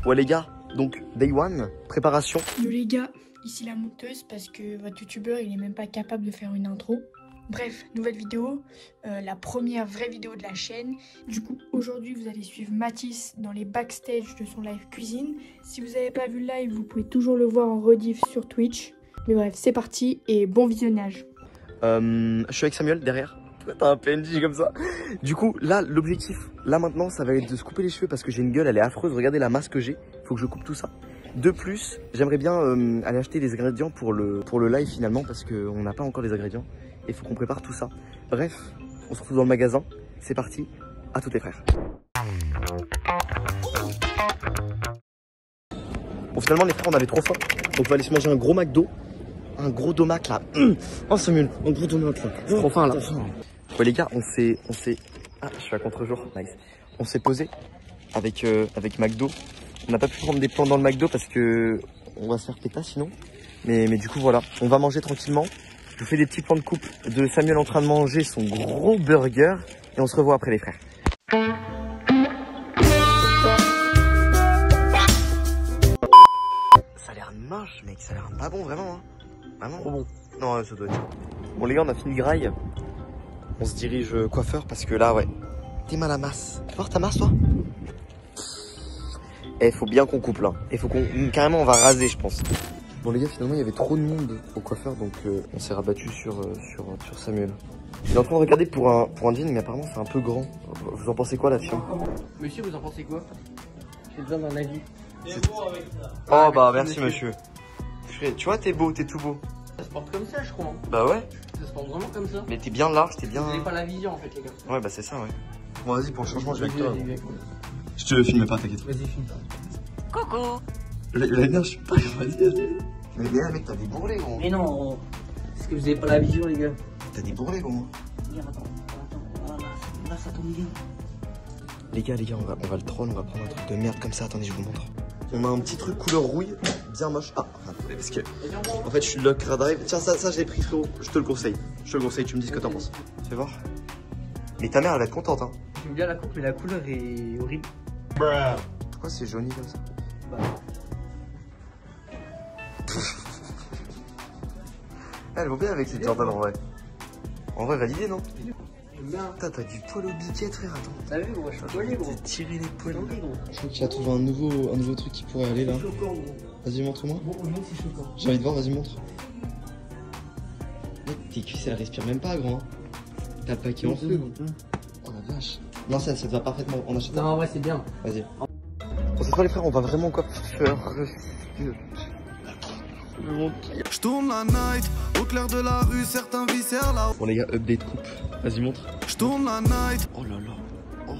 Ouais les gars, donc day one, préparation. Yo les gars, ici la monteuse parce que votre youtubeur il est même pas capable de faire une intro. Bref, nouvelle vidéo, la première vraie vidéo de la chaîne. Du coup, aujourd'hui, vous allez suivre Mathis dans les backstage de son live cuisine. Si vous n'avez pas vu le live, vous pouvez toujours le voir en rediff sur Twitch. Mais bref, c'est parti et bon visionnage. Je suis avec Samuel derrière. T'as un PNJ comme ça. Du coup, là, l'objectif, là maintenant, ça va être de se couper les cheveux parce que j'ai une gueule, elle est affreuse. Regardez la masse que j'ai. Faut que je coupe tout ça. De plus, j'aimerais bien aller acheter des ingrédients pour le live finalement parce qu'on n'a pas encore les ingrédients. Et il faut qu'on prépare tout ça. Bref, on se retrouve dans le magasin. C'est parti, à tous les frères. Bon, finalement, les frères, on avait trop faim. Donc, on va aller se manger un gros McDo. Un gros domac là. Oh, Samuel, un gros domac là. J'ai trop faim là. Ouais, les gars, on s'est. Ah, je suis à contre-jour. Nice. On s'est posé avec McDo. On n'a pas pu prendre des plans dans le McDo parce que on va se faire péta sinon. Mais du coup, voilà. On va manger tranquillement. Je vous fais des petits plans de coupe de Samuel en train de manger son gros burger. Et on se revoit après les frères. Ça a l'air moche mec, ça a l'air pas bon vraiment hein. Vraiment bon. Non ça doit être. Bon les gars on a fini le graille. On se dirige coiffeur parce que là ouais. T'es mal à masse. Tu vois ta masse toi? Eh faut bien qu'on coupe là. Et faut qu'on. Carrément on va raser je pense. Bon les gars finalement il y avait trop de monde au coiffeur donc on s'est rabattu sur Samuel. Il est en train de regarder pour un jean mais apparemment c'est un peu grand. Vous en pensez quoi là-dessus? Monsieur vous en pensez quoi? J'ai besoin d'un avis. Oh bah merci monsieur. Tu vois t'es beau, t'es tout beau. Ça se porte comme ça je crois. Hein. Bah ouais. Ça se porte vraiment comme ça. Mais t'es bien large, t'es bien. Vous n'avez pas la vision en fait les gars. Ouais bah c'est ça ouais. Bon vas-y pour le changement je vais avec toi. Vas-y. Je te filme pas t'inquiète. Vas-y filme pas. Coucou. La dernière je suis pas vas-y. Mais mec t'as des bourrelets gros. Mais non. Est-ce que vous avez pas la vision les gars? T'as des bourrelets gros. Regarde attends. Là ça tombe bien. Les gars on va le troll, on va prendre un truc de merde comme ça, attendez je vous montre. On a un petit truc couleur rouille, bien moche. Ah, attendez, parce que en fait je suis lock drive. Tiens ça je l'ai pris frérot, je te le conseille. Je te le conseille, tu me dis ce que t'en penses. Fais voir. Mais ta mère elle va être contente hein. J'aime bien la coupe mais la couleur est horrible. Pourquoi c'est jauni comme ça? Bah. Elle vaut bien avec cette Jordan en vrai. En vrai validé non? J'aime bien. Putain t'as du poil au biquet frère, attends. T'as vu gros, je suis collé gros. T'as tiré les poils. Gros. Je crois que tu as trouvé un nouveau truc qui pourrait aller là. C'est choquant gros. Vas-y montre-moi. Bon au moins c'est choquant. J'ai envie de voir, vas-y montre. Mec tes cuisses elles respirent même pas grand. T'as le paquet en feu. Oh la vache. Non ça te va parfaitement, on achète. Non en vrai c'est bien. Vas-y. Bon c'est quoi les frères, on va vraiment quoi faire. Je tourne la night, au clair de la rue, certains viscèrent là. Bon les gars, update coupe. Vas-y montre. Je tourne la night. Oh là là. Oh.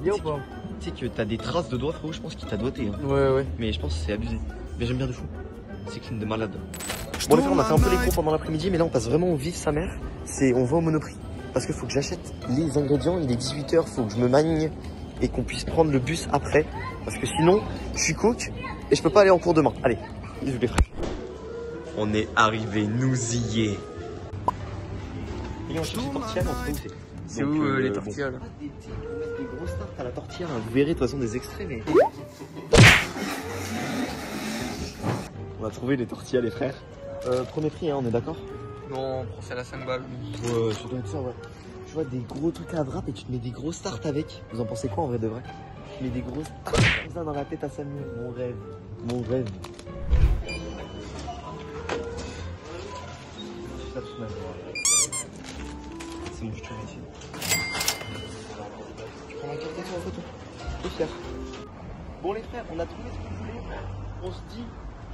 Bien ou pas? Tu sais que t'as des traces de doigts frérot, je pense qu'il t'a doigté hein. Ouais. Mais je pense que c'est abusé. Mais j'aime bien de fou. C'est clean de malade. Bon les frères, on a fait un peu les cours pendant l'après-midi, mais là on passe vraiment au vif sa mère. On va au Monoprix. Parce qu'il faut que j'achète les ingrédients, il est 18 h, faut que je me manigne et qu'on puisse prendre le bus après. Parce que sinon, je suis cook et je peux pas aller en cours demain. Allez, bisous les frères. On est arrivé, nous y est. Et on cherche les tortillas, on sait où c'est. C'est où les tortillas là? Des grosses tartes à la tortilla, hein. Vous verrez de toute façon des extraits mais... On a trouvé les tortillas les frères. Premier prix hein, on est d'accord? Non, c'est à la 5 balles. Ouais, ça doit être ça ouais. Tu vois des gros trucs à wrap et tu te mets des grosses tartes avec. Vous en pensez quoi en vrai de vrai? Tu mets des grosses tartes comme ça dans la tête à Samuel. Mon rêve. Mon rêve. C'est mon futur métier. Tu prends la carte en photo. Je suis fier. Bon les frères, on a trouvé ce qu'on voulait. On se dit,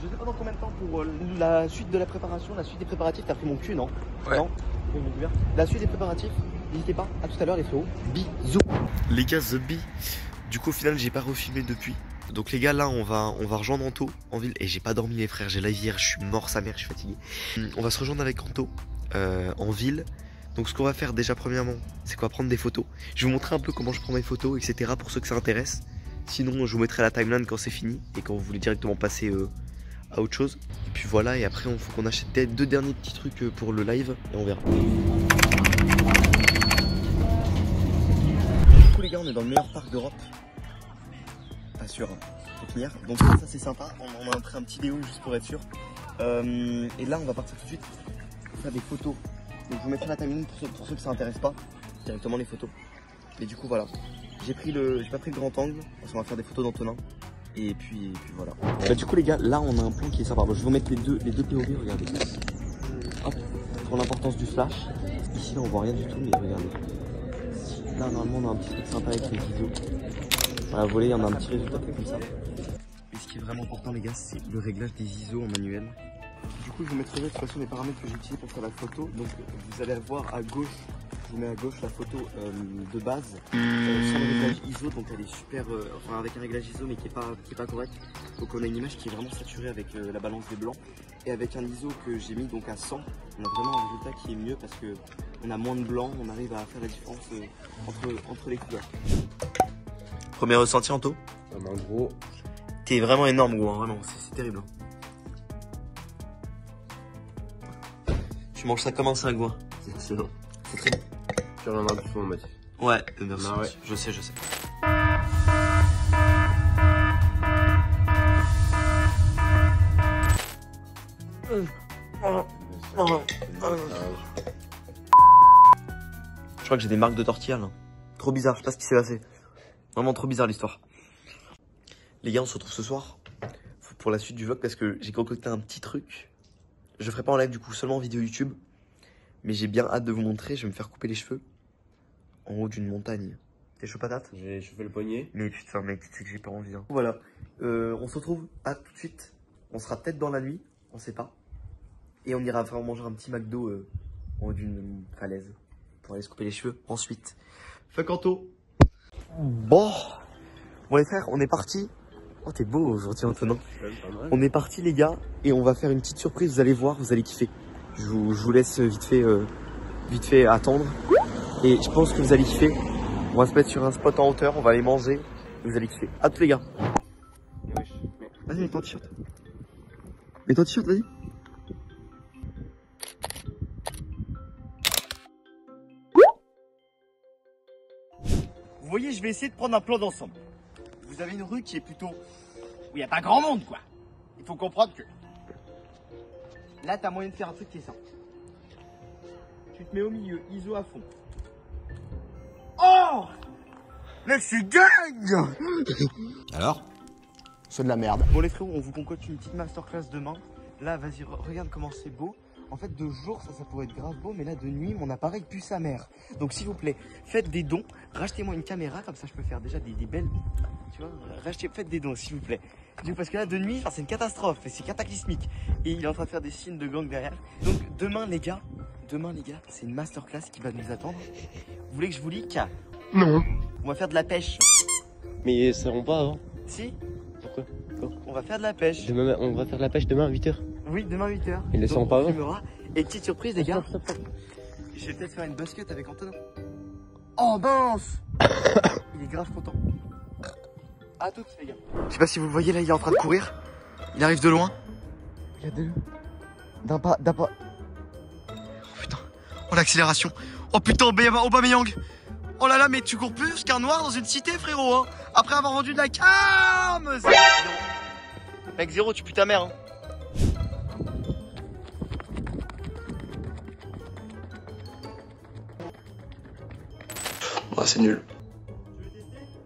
je sais pas dans combien de temps pour la suite de la préparation, la suite des préparatifs. T'as pris mon cul non? Ouais. Non. La suite des préparatifs, n'hésitez pas. À tout à l'heure les frérots. Bisous. Les gars, The Bee. Du coup au final j'ai pas refilmé depuis. Donc les gars là on va rejoindre Anto en ville. Et j'ai pas dormi les frères, j'ai la hier, je suis mort sa mère, je suis fatigué. On va se rejoindre avec Anto en ville. Donc ce qu'on va faire déjà premièrement, c'est qu'on va prendre des photos. Je vais vous montrer un peu comment je prends mes photos, etc. pour ceux que ça intéresse. Sinon je vous mettrai la timeline quand c'est fini et quand vous voulez directement passer à autre chose. Et puis voilà, et après il faut qu'on achète deux derniers petits trucs pour le live et on verra. Du coup les gars on est dans le meilleur parc d'Europe. pas sûr de finir. Donc ça c'est sympa, on a pris un petit déo juste pour être sûr. Et là on va partir tout de suite pour faire des photos. Donc je vous mettrai la timeline pour ceux que ça intéresse pas, directement les photos. Mais du coup voilà, j'ai pas pris le grand angle, parce qu'on va faire des photos d'Antonin. Et puis voilà. Bah, du coup les gars, là on a un plan qui est sympa. Bon, je vais vous mettre les deux POV, regardez. Hop, pour l'importance du flash. Ici là on voit rien du tout, mais regardez. Là normalement on a un petit truc sympa avec les ISO. Voilà, vous voyez, on a un petit résultat comme ça. Et ce qui est vraiment important les gars, c'est le réglage des ISO en manuel. Du coup je vous mettrai de toute façon les paramètres que j'ai utilisés pour faire la photo. Donc vous allez voir à gauche, je vous mets à gauche la photo de base sans le réglage ISO. Donc elle est super, enfin avec un réglage ISO mais qui est pas correct. Donc on a une image qui est vraiment saturée avec la balance des blancs. Et avec un ISO que j'ai mis donc à 100, on a vraiment un résultat qui est mieux parce que on a moins de blanc, on arrive à faire la différence entre les couleurs. Premier ressenti Anto? En gros, t'es vraiment énorme gros, hein, vraiment, c'est terrible. Tu manges ça comme un cingouin. C'est bon. C'est très bon. tu reviendras plus souvent, Mathis. Ouais, merci. Bah ouais. Je sais. Je crois que j'ai des marques de tortilla là. Trop bizarre, je sais pas ce qui s'est passé. Vraiment trop bizarre l'histoire. Les gars, on se retrouve ce soir pour la suite du vlog parce que j'ai concocté un petit truc. Je le ferai pas en live du coup, seulement en vidéo YouTube. Mais j'ai bien hâte de vous montrer. Je vais me faire couper les cheveux en haut d'une montagne. T'es chaud patate? J'ai chauffé le poignet. Mais putain mec, tu sais que j'ai pas envie. Hein. Voilà, on se retrouve à tout de suite. On sera peut-être dans la nuit, on sait pas. Et on ira faire manger un petit McDo en haut d'une falaise pour aller se couper les cheveux ensuite. Fuck Anto. Bon les frères, on est parti. Oh t'es beau aujourd'hui Antonin. On est parti les gars et on va faire une petite surprise, vous allez voir, vous allez kiffer. Je vous laisse vite fait attendre. Et je pense que vous allez kiffer. On va se mettre sur un spot en hauteur, on va aller manger. Vous allez kiffer. À tous les gars. Vas-y, mets ton t-shirt. Mets ton t-shirt, vas-y. Vous voyez, je vais essayer de prendre un plan d'ensemble. Vous avez une rue qui est plutôt... où il n'y a pas grand monde, quoi. Il faut comprendre que... là, t'as moyen de faire un truc qui est simple. Tu te mets au milieu, ISO à fond. Oh! Mec, c'est dingue! Alors? C'est de la merde. Bon les frérots, on vous concocte une petite masterclass demain. Là, vas-y, regarde comment c'est beau. En fait, de jour, ça pourrait être grave beau, mais là, de nuit, mon appareil pue sa mère. Donc, s'il vous plaît, faites des dons. Rachetez-moi une caméra, comme ça, je peux faire déjà des belles... Tu vois, faites des dons, s'il vous plaît. Parce que là, de nuit, c'est une catastrophe, c'est cataclysmique. Et il est en train de faire des signes de gang derrière. Donc, demain, les gars, c'est une masterclass qui va nous attendre. Vous voulez que je vous leak? Non. On va faire de la pêche. Mais ils seront pas avant. Si? Pourquoi? On va faire de la pêche. Demain, on va faire de la pêche demain à 8h. Oui, demain 8h. Ils ne seront pas avant. Et petite surprise, les gars. Je vais peut-être faire une basket avec Antonin. Oh mince. Il est grave content. À toutes les gars. Je sais pas si vous le voyez là, il est en train de courir. Il arrive de loin. Regardez-le. D'un pas. Oh putain. Oh l'accélération. Oh putain, Aubameyang. Oh là là, mais tu cours plus qu'un noir dans une cité, frérot. Hein. Après avoir vendu de la cam. Mec, zéro, tu pues ta mère. Hein. Ah, c'est nul.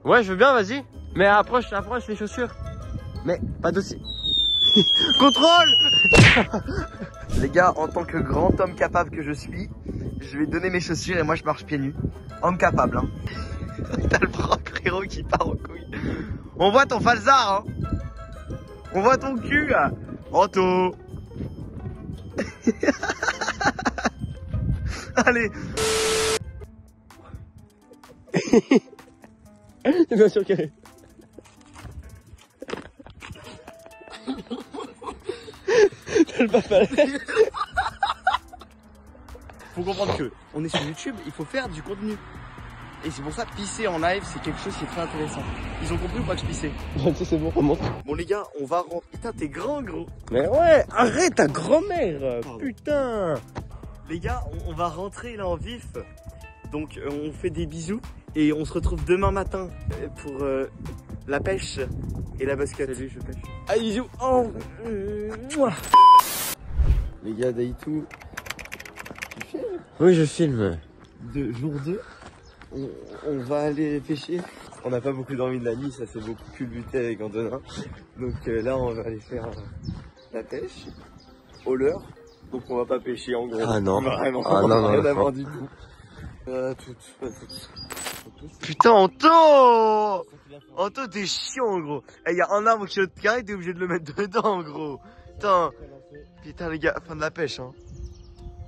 Ouais, je veux bien, vas-y. Mais approche les chaussures. Mais pas d'aussi. Contrôle. Les gars, en tant que grand homme capable que je suis, je vais donner mes chaussures et moi je marche pieds nus. Homme capable, hein. T'as le frérot qui part en couille. On voit ton falzar, hein. On voit ton cul, là. Anto. Allez. Bien sûr qu'il t'as le papa. Faut comprendre que on est sur YouTube, il faut faire du contenu. Et c'est pour ça que pisser en live, c'est quelque chose qui est très intéressant. Ils ont compris ou pas que je pissais? Tu sais, c'est bon, on monte. Bon les gars, on va rentrer. Putain, t'es grand gros. Mais ouais, arrête ta grand-mère. Putain. Les gars, on va rentrer là en vif. Donc on fait des bisous et on se retrouve demain matin pour la pêche et la basket. Salut, je pêche. Allez, bisous. Oh. Les gars d'Aïtou, tu filmes? Oui, je filme. Jour 2, on va aller pêcher. On n'a pas beaucoup dormi de la nuit, ça s'est beaucoup culbuté avec Antonin. Donc là, on va aller faire la pêche au leurre. Donc on va pas pêcher en gros. Ah non. Vraiment, ah non, rien à non. voir du tout. Putain, Anto! Anto, t'es chiant, gros. Il y a un arbre qui est au carré, t'es obligé de le mettre dedans, gros. Putain. Putain, les gars, fin de la pêche, hein.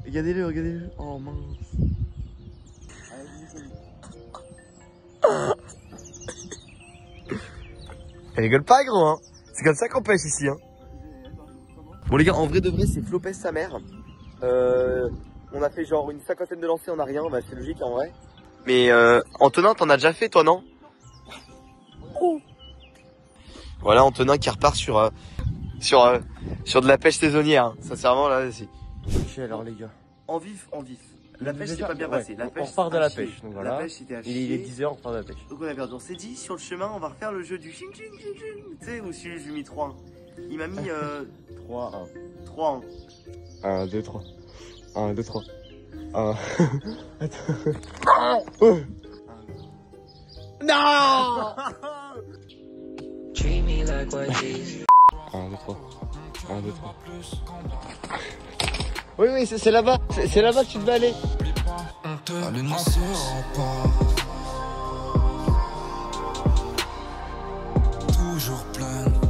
Regardez-le, regardez-le. Oh mince. Elle rigole pas, gros, hein. C'est comme ça qu'on pêche ici, hein. Bon, les gars, en vrai de vrai, c'est Flopez sa mère. On a fait genre une 50aine de lancers, on a rien. Bah, c'est logique en vrai. Mais Antonin, t'en as déjà fait, toi, non? Voilà, Antonin qui repart sur de la pêche saisonnière. Hein. Sincèrement, là, c'est. Ok, alors, les gars. En vif. La pêche s'est pas bien passée. La pêche, on repart de la pêche. Donc voilà. La pêche c'était à chier. Il est 10h, on repart de la pêche. Donc on a perdu. On s'est dit, sur le chemin, on va refaire le jeu du ching ching ching ching. Tu sais, où je lui ai mis 3-1. Il m'a mis 3-1. 3-1. 1, 2, 3. 1, 2, 3. 1. Non. 1, 2, 3. 1, 2, 3. Oui, c'est là-bas. C'est là-bas que tu devais aller. Allez, ne sera pas toujours pleine.